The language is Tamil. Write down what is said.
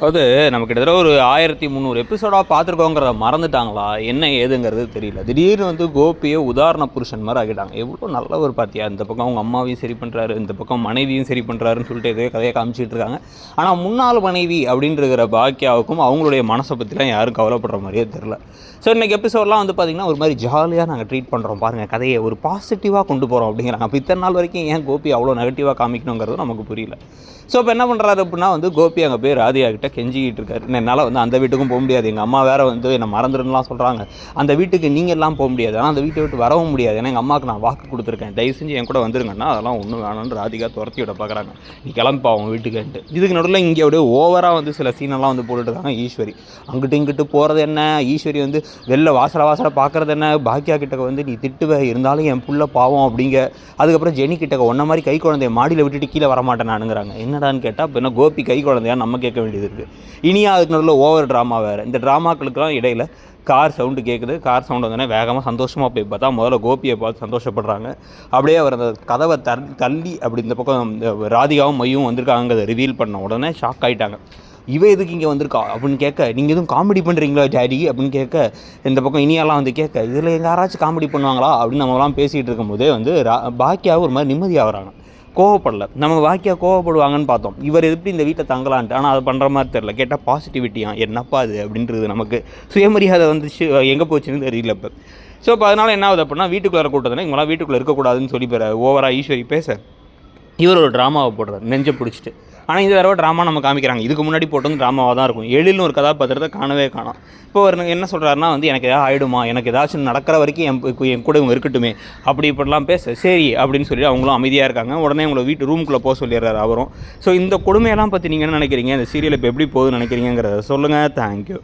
அதாவது நம்ம கிட்டத்தட்ட ஒரு 1300 எபிசோடாக பார்த்துருக்கோங்கிறத மறந்துட்டாங்களா, என்ன ஏதுங்கிறது தெரியல. திடீர்னு வந்து கோபியை உதாரண புருஷன் மாதிரி ஆகிட்டாங்க. எவ்வளோ நல்லவர் பார்த்தியா, இந்த பக்கம் அவங்க அம்மாவையும் சரி பண்ணுறாரு, இந்த பக்கம் மனைவியும் சரி பண்ணுறாருன்னு சொல்லிட்டு எதே கதையை காமிச்சிட்டு இருக்காங்க. ஆனால் முன்னாள் மனைவி அப்படின்ற பாக்கியாவுக்கும் அவங்களுடைய மனசை பற்றிலாம் யாரும் கவலைப்படுற மாதிரியே தெரில. ஸோ இன்றைக்கி எபிசோடெலாம் வந்து பார்த்திங்கன்னா ஒரு மாதிரி ஜாலியாக நாங்கள் ட்ரீட் பண்ணுறோம், பாருங்கள் கதையை ஒரு பாசிட்டிவாக கொண்டு போகிறோம் அப்படிங்கிறாங்க. அப்போ இத்தனை நாள் வரைக்கும் ஏன் கோபி அவ்வளோ நெகட்டிவாக காமிக்கணுங்கிறது நமக்கு புரியல. ஸோ இப்போ என்ன பண்ணுறாரு அப்படின்னா வந்து கோபி அங்கே போய் ராதிகா கிட்ட கெஞ்சிக்கிட்டு இருக்காரு. என்னால் வந்து அந்த வீட்டுக்கும் போக முடியாது, எங்கள் அம்மா வேறு வந்து என்னை மறந்துடுன்னுலாம் சொல்கிறாங்க, அந்த வீட்டுக்கு நீங்கள் எல்லாம் போக முடியாது, ஆனால் அந்த வீட்டை விட்டு வரவும் முடியாது, ஏன்னா எங்கள் அம்மாவுக்கு நான் வாக்கு கொடுத்துருக்கேன், தயவு செஞ்சு என் கூட வந்துருங்கன்னா அதெல்லாம் ஒன்றும் வேணும்னு ராதிகா துரத்தி விட பார்க்குறாங்க. நீ கிளம்பிப்பா அவங்க வீட்டுக்குன்ட்டு. இதுக்கு நடுவில் இங்கே அப்படியே ஓவராக வந்து சில சீனெல்லாம் வந்து போட்டுட்ருக்காங்க. ஈஸ்வரி அங்கிட்டு இங்கிட்டு போகிறது என்ன, ஈஸ்வரி வந்து வெளில வாசலை பார்க்குறது என்ன, பாக்கியா கிட்டக்க வந்து நீ திட்டுவ, இருந்தாலும் என் புள்ள பாவம் அப்படிங்க. அதுக்கப்புறம் ஜெனி கிட்டக்க ஒன்றை மாதிரி கை குழந்தைய மாடியில் விட்டுட்டு கீழே வரமாட்டேன் நானுங்கிறாங்க. என்னடான்னு கேட்டால் இப்போ என்ன கோபி கை குழந்தையா நம்ம கேட்க வேண்டியது இருக்குது. இனியா அதுக்கு நடுவில் ஓவர் ட்ராமா வேறு. இந்த ட்ராமாக்களுக்கெல்லாம் இடையில் கார் சவுண்டு கேட்குது. கார் சவுண்டு வந்தோடனே வேகமாக சந்தோஷமாக போய் பார்த்தா முதல்ல கோபியை பார்த்து சந்தோஷப்படுறாங்க. அப்படியே அவர் அந்த கதவை தள்ளி அப்படி இந்த பக்கம் ராதிகாவும் மையும் வந்திருக்காங்கிறத ரிவீல் பண்ண உடனே ஷாக் ஆகிட்டாங்க. எதுக்கு இங்கே வந்திருக்கா அப்படின்னு கேட்க, நீங்கள் எதுவும் காமெடி பண்ணுறீங்களா டேடி அப்படின்னு கேட்க, இந்த பக்கம் இனியெல்லாம் வந்து கேட்க, இதில் எங்கள் யாராச்சும் காமெடி பண்ணுவாங்களா அப்படின்னு நம்மளாம் பேசிகிட்டு இருக்கும்போதே வந்து பாக்கியாவும் ஒரு மாதிரி நிம்மதியாகிறாங்க. கோவப்படலை. நம்ம பாக்கியா கோவப்படுவாங்கன்னு பார்த்தோம், இவர் எப்படி இந்த வீட்டை தங்கலான்ட்டு. ஆனால் அது பண்ணுற மாதிரி தெரில. கேட்டால் பாசிட்டிவிட்டியாக என்னப்பா அது அப்படின்றது நமக்கு சுயமரியாதை வந்துச்சு எங்கே போச்சுன்னு தெரியல இப்போ. ஸோ இப்போ அதனால் என்ன ஆகுது அப்படின்னா வீட்டுக்குள்ளே கூட்டதுனா இவங்களாம் வீட்டுக்குள்ளே இருக்கக்கூடாதுன்னு சொல்லி ஓவராக ஈஸ்வரி பேச இவர் ஒரு ட்ராமாவை போடுறாரு நெஞ்சை பிடிச்சிட்டு. ஆனால் இந்த தடவை ட்ராமா நம்ம காமிக்கிறாங்க, இதுக்கு முன்னாடி போட்டு ட்ராமாவாக தான் இருக்கும். எழில்னு ஒரு கதாபாத்திரத்தை காணவே காணோம். இப்போ ஒரு என்ன சொல்கிறாருன்னா வந்து எனக்கு எதாவது ஆகிடுமா, எனக்கு ஏதாச்சும் நடக்கிற வரைக்கும் என் கூட இவங்க இருக்கட்டுமே அப்படி இப்படிலாம் பேச சரி அப்படின்னு சொல்லி அவங்களும் அமைதியாக இருக்காங்க. உடனே உங்களை வீட்டு ரூமுக்குள்ளே போக சொல்லிடுறாரு அவரும். ஸோ இந்த கொடுமையெல்லாம் பற்றி நீங்கள் என்ன நினைக்கிறீங்க, இந்த சீரியல் இப்போ எப்படி போகுதுன்னு நினைக்கிறீங்கிறத சொல்லுங்கள். தேங்க்யூ.